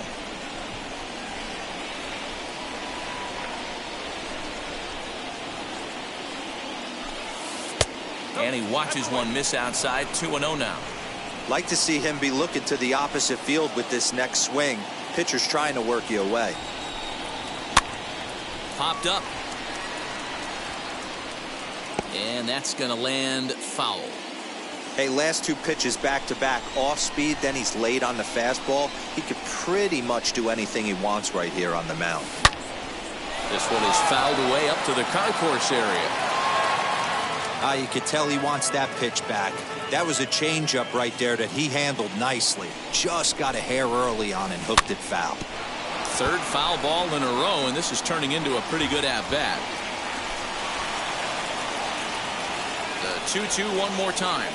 And he watches one miss outside. 2-0 now. Like to see him be looking to the opposite field with this next swing. Pitcher's trying to work you away. Popped up. And that's going to land foul. Hey, last two pitches back to back off speed, then he's laid on the fastball. He could pretty much do anything he wants right here on the mound. This one is fouled away up to the concourse area. You could tell he wants that pitch back. That was a changeup right there that he handled nicely. Just got a hair early on and hooked it foul. Third foul ball in a row, and this is turning into a pretty good at-bat. The 2-2 one more time.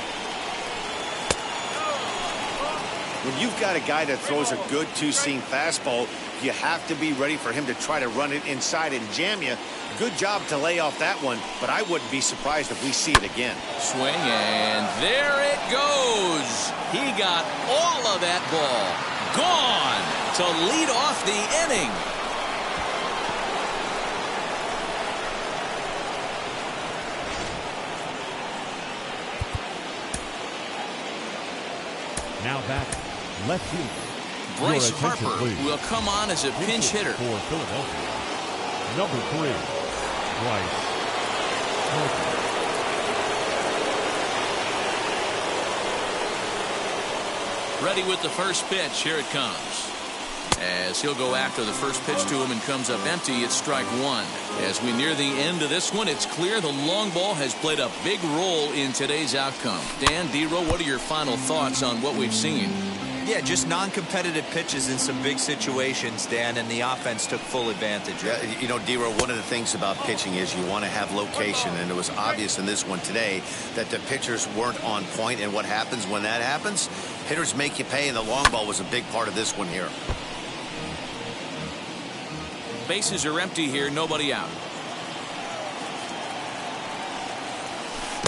When you've got a guy that throws a good two-seam fastball, you have to be ready for him to try to run it inside and jam you. Good job to lay off that one, but I wouldn't be surprised if we see it again. Swing, and there it goes. He got all of that ball. Gone to lead off the inning. Now back, left field. Bryce Harper will come on as a pinch hitter. For Philadelphia, number 3, Bryce Harper. Ready with the first pitch. Here it comes. As he'll go after the first pitch to him and comes up empty, it's strike one. As we near the end of this one, it's clear the long ball has played a big role in today's outcome. Dan, D-Row, what are your final thoughts on what we've seen? Yeah, just non-competitive pitches in some big situations, Dan, and the offense took full advantage. Yeah, you know, D-Row, one of the things about pitching is you want to have location, and it was obvious in this one today that the pitchers weren't on point, and what happens when that happens? Hitters make you pay, and the long ball was a big part of this one here. Bases are empty here, nobody out.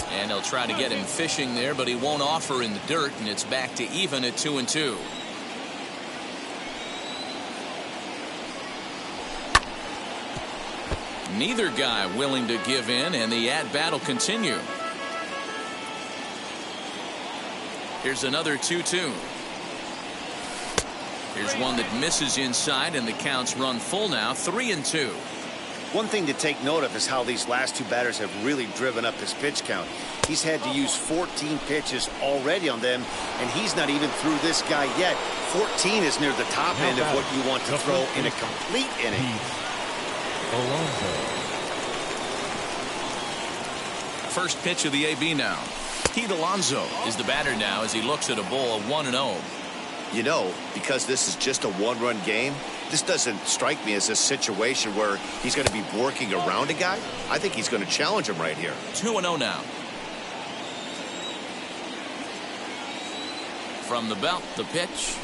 And they'll try to get him fishing there, but he won't offer in the dirt, and it's back to even at 2-2. Neither guy willing to give in, and the at-bat will continue. Here's another 2-2. Here's one that misses inside, and the count's run full now, 3-2. One thing to take note of is how these last two batters have really driven up his pitch count. He's had to use 14 pitches already on them, and he's not even through this guy yet. 14 is near the top end of what you want to throw in a complete inning. First pitch of the AB now. Pete Alonso is the batter now as he looks at a ball 1-0. You know, because this is just a one-run game, this doesn't strike me as a situation where he's going to be working around a guy. I think he's going to challenge him right here. 2-0 now. From the belt, the pitch.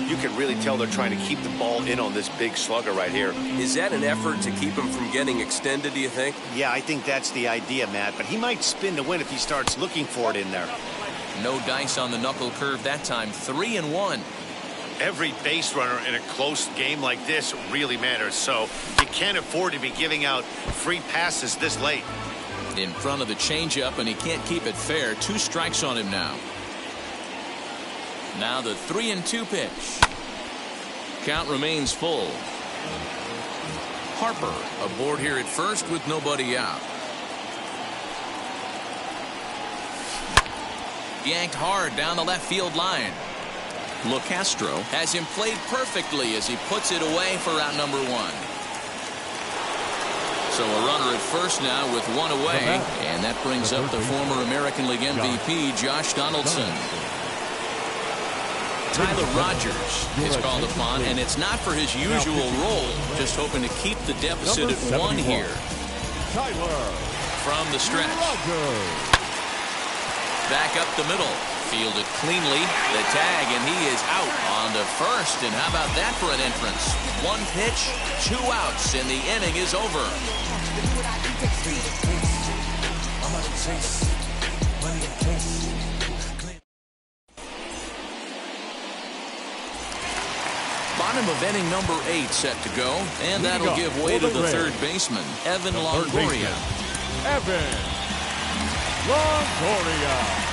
You can really tell they're trying to keep the ball in on this big slugger right here. Is that an effort to keep him from getting extended, do you think? Yeah, I think that's the idea, Matt, but he might spin to win if he starts looking for it in there. No dice on the knuckle curve that time. 3-1. Every base runner in a close game like this really matters, so you can't afford to be giving out free passes this late. In front of the changeup, and he can't keep it fair. 2 strikes on him now. Now the 3-2 pitch. Count remains full. Harper aboard here at first with nobody out. Yanked hard down the left field line. LeCastro has him played perfectly as he puts it away for out number 1. So a runner at first now with 1 away, and that brings up the former American League MVP Josh Donaldson. Tyler Rogers is called upon, and it's not for his usual role, just hoping to keep the deficit at 1 here. From the stretch. Back up the middle. Fielded cleanly. The tag, and he is out on to first. And how about that for an entrance? 1 pitch, 2 outs, and the inning is over. chase, money in case. Bottom of inning number 8 set to go, and that'll give way to the third baseman, Evan Longoria. Evan Longoria.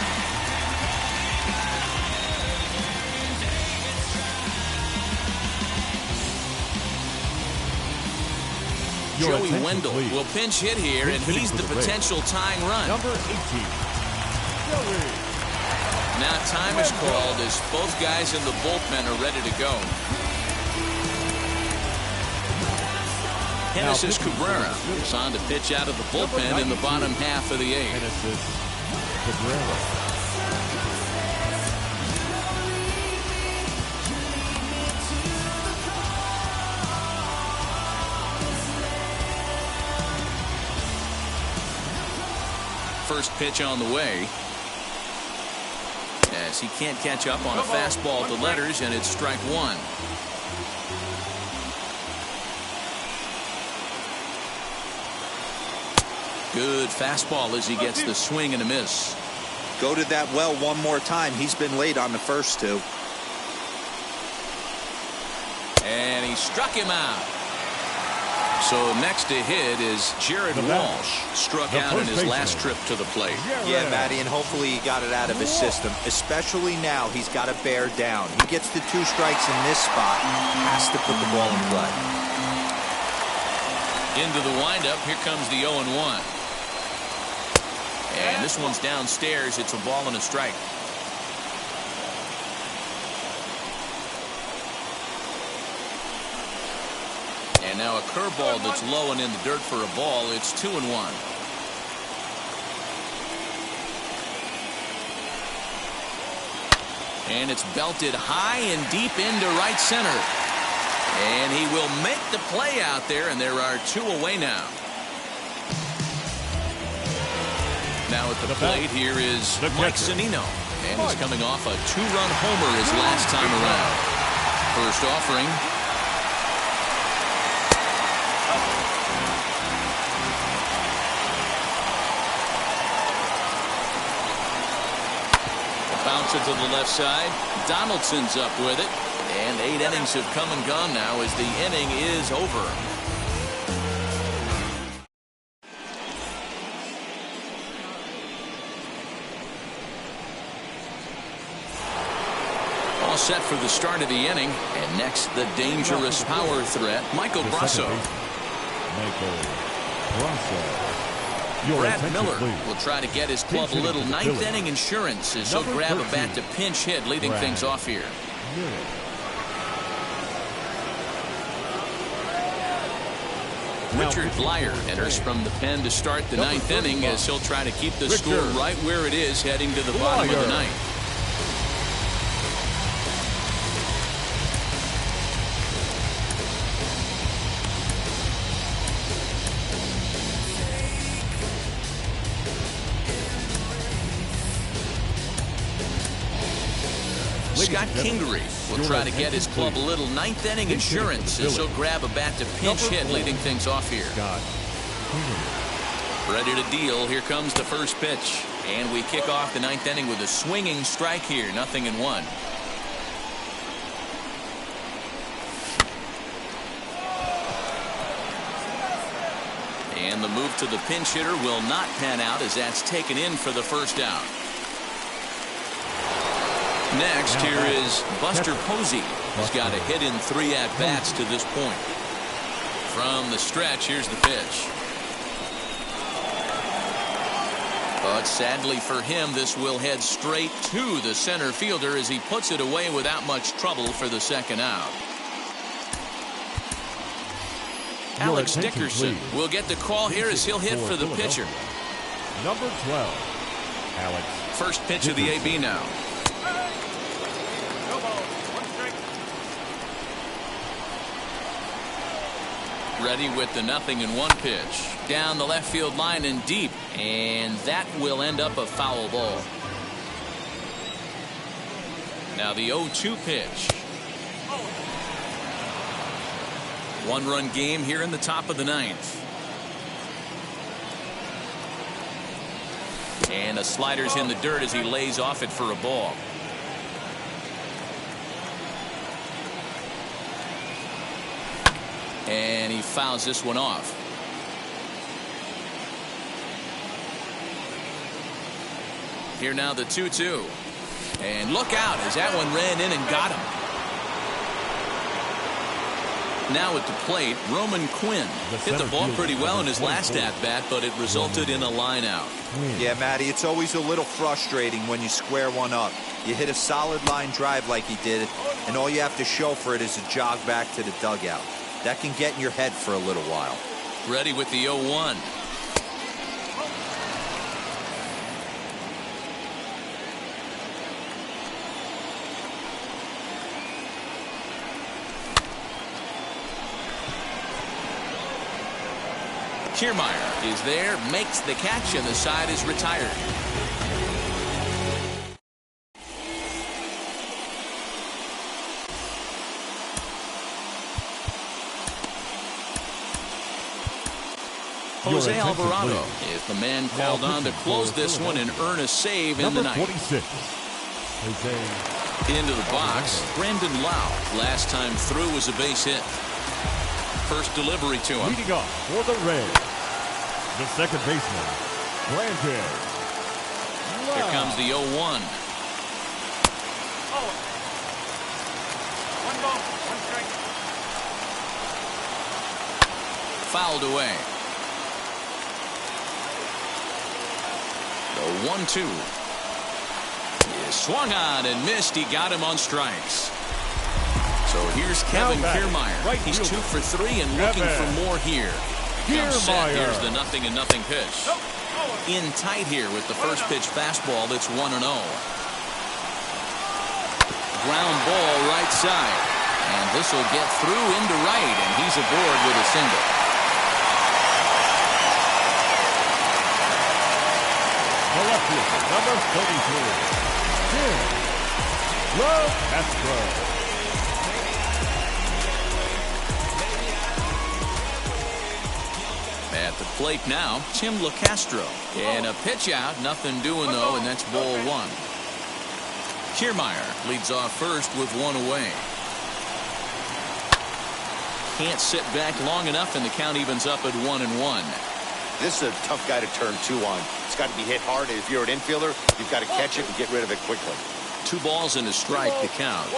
Joey Wendell will pinch hit here, and he's the potential tying run. Number 18, Joey. Now time is called as both guys in the bullpen are ready to go. Genesis Cabrera is on to pitch out of the bullpen in the bottom half of the 8th. Genesis Cabrera. First pitch on the way. As he can't catch up on a fastball to letters, and it's strike 1. Good fastball as he gets the swing and a miss. Go to that well one more time. He's been late on the first 2. And he struck him out. So next to hit is Jared Walsh. Struck out in his last trip to the plate. Yeah, Matty, and hopefully he got it out of his system. Especially now, he's got to bear down. He gets the 2 strikes in this spot. Has to put the ball in play. Into the windup. Here comes the 0-1. And this one's downstairs. It's a ball and a strike. And now a curveball that's low and in the dirt for a ball. It's 2-1. And it's belted high and deep into right center. And he will make the play out there, and there are 2 away now. Now at the plate here is Mike Zunino. And he's coming off a 2-run homer his last time around. First offering. Bounce it to the left side. Donaldson's up with it. And 8 innings have come and gone now as the inning is over. All set for the start of the inning. And next, the dangerous power threat, Michael Brasso. Michael Brasso. Brad Miller will try to get his club a little ninth inning insurance as he'll grab a bat to pinch hit, leading things off here. Richard Blyer enters from the pen to start the 9th inning as he'll try to keep the score right where it is heading to the bottom of the 9th. Scott Kingery will try to get his club a little 9th inning insurance as he'll grab a bat to pinch hit, leading things off here. Ready to deal. Here comes the first pitch. And we kick off the 9th inning with a swinging strike here. 0-1. And the move to the pinch hitter will not pan out as that's taken in for the first out. Next, here is Buster Posey. He's got a hit in 3 at-bats to this point. From the stretch, here's the pitch. But sadly for him, this will head straight to the center fielder as he puts it away without much trouble for the second out. Alex Dickerson will get the call here as he'll hit for the pitcher. Number 12, Alex. First pitch of the AB now. Ready with the 0-1 pitch. Down the left field line and deep. And that will end up a foul ball. Now the 0-2 pitch. 1-run game here in the top of the 9th. And the slider's in the dirt as he lays off it for a ball. And he fouls this one off. Here now the 2-2. And look out as that one ran in and got him. Now at the plate, Roman Quinn hit the ball pretty well in his last at-bat, but it resulted in a line out. Yeah, Matty, it's always a little frustrating when you square one up. You hit a solid line drive like he did, and all you have to show for it is a jog back to the dugout. That can get in your head for a little while. Ready with the 0-1. Kiermaier is there, makes the catch, and the side is retired. Jose Alvarado is the man called on to close this one and earn a save in the ninth. 46. Into the box, Brandon Lau. Last time through was a base hit. First delivery to him. Leading off for the Reds, the second baseman, Brandon Lau. Here comes the 0-1. One ball, one strike. Fouled away. The 1-2. He swung on and missed. He got him on strikes. So here's Kevin Kiermaier. Right He's 2 for 3 and Kevin looking for more here. Comes set. Kiermaier. Here's the 0-0 pitch. In tight here with the first pitch fastball that's 1-0. Ground ball right side. And this will get through into right, and he's aboard with a single. The left fielder, number 33, Tim Castro. At the plate now, Tim LeCastro. And a pitch out, nothing doing though, and that's ball one. Kiermaier leads off first with one away. Can't sit back long enough, and the count evens up at 1-1. This is a tough guy to turn 2 on. It's got to be hit hard. If you're an infielder, you've got to catch it and get rid of it quickly. 2 balls and a strike to count.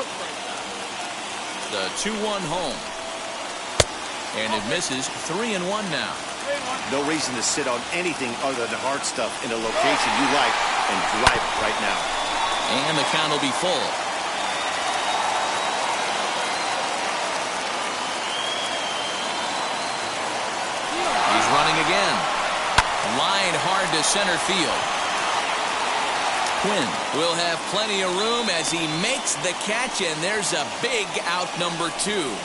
The 2-1 home. And it misses. 3-1 now. No reason to sit on anything other than hard stuff in a location you like and drive it right now. And the count will be full. He's running again. Line hard to center field. Quinn will have plenty of room as he makes the catch, and there's a big out number 2.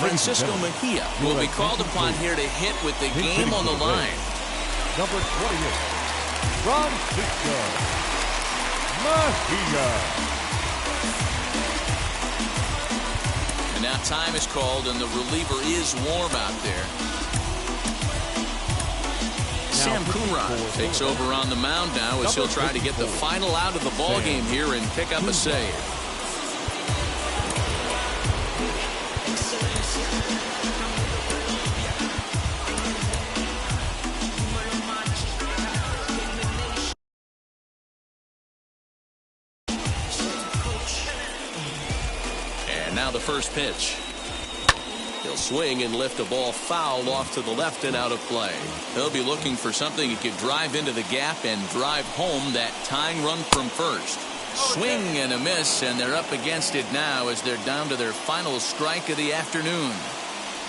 Francisco Mejia will be called upon here to hit with the game on the line. Number 28, Francisco Mejia. And now time is called, and the reliever is warm out there. Sam Coonrod takes over on the mound now as he'll try to get the final out of the ball game here and pick up a save. And now the first pitch. He'll swing and lift a ball foul off to the left and out of play. He'll be looking for something he could drive into the gap and drive home that tying run from first. Swing and a miss, and they're up against it now as they're down to their final strike of the afternoon.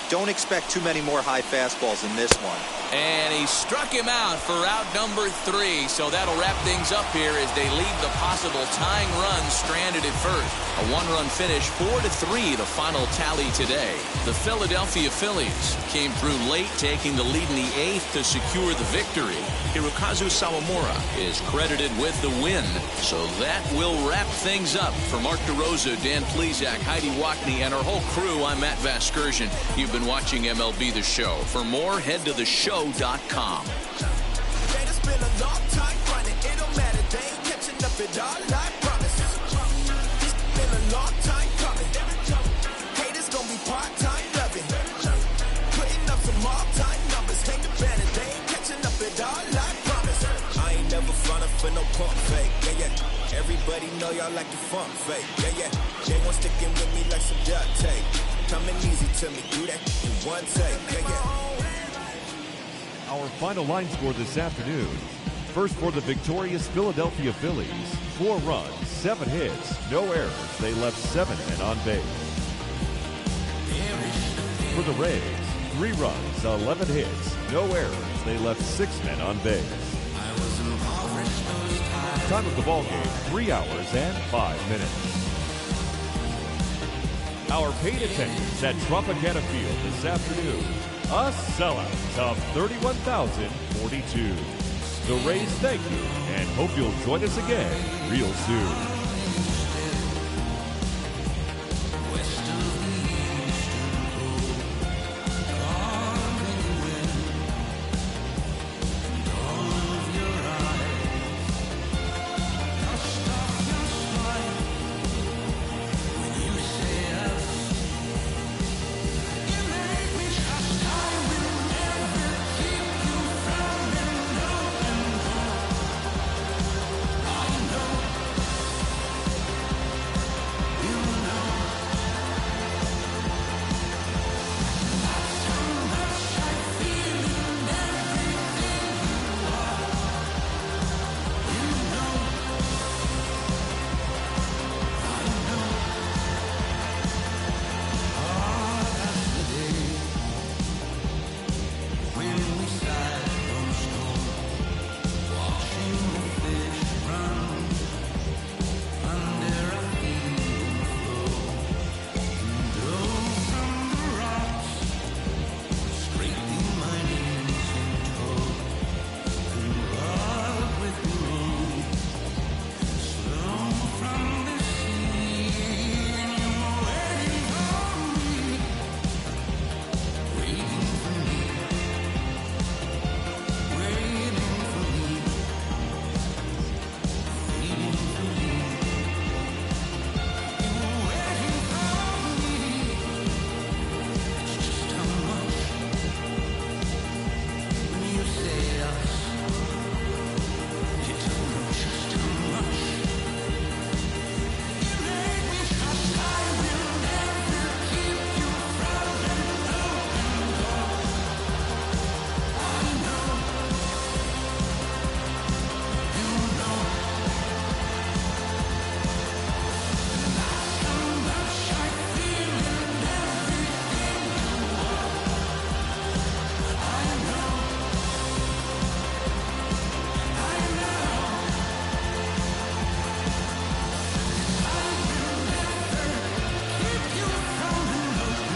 Don't expect too many more high fastballs in this one. And he struck him out for out number 3. So that'll wrap things up here as they leave the possible tying run stranded at first. A one-run finish, 4-3, the final tally today. The Philadelphia Phillies came through late, taking the lead in the 8th to secure the victory. Hirokazu Sawamura is credited with the win. So that will wrap things up. For Mark DeRosa, Dan Plesac, Heidi Wackney, and our whole crew, I'm Matt Vasgersian. You've been watching MLB The Show. For more, head to theshow.com. It's been a long time running. It don't matter. They ain't catching up at all, I promise. It's been a long time coming. Haters gonna be part-time loving. Putting up some all-time numbers. Hang the banner. They ain't catching up at all, I promise. I ain't never frontin' for no pump fake. Yeah, yeah. Everybody know y'all like the funk fake. Yeah, yeah. They won't sticking with me like some duct tape. Coming easy to me. Do that in one take. Yeah, yeah. Our final line score this afternoon. First for the victorious Philadelphia Phillies, 4 runs, 7 hits, no errors. They left 7 men on base. For the Rays, 3 runs, 11 hits, no errors. They left 6 men on base. Time of the ball game, 3 hours and 5 minutes. Our paid attendance at Tropicana Field this afternoon, a sellout of 31,042. The Rays thank you and hope you'll join us again real soon.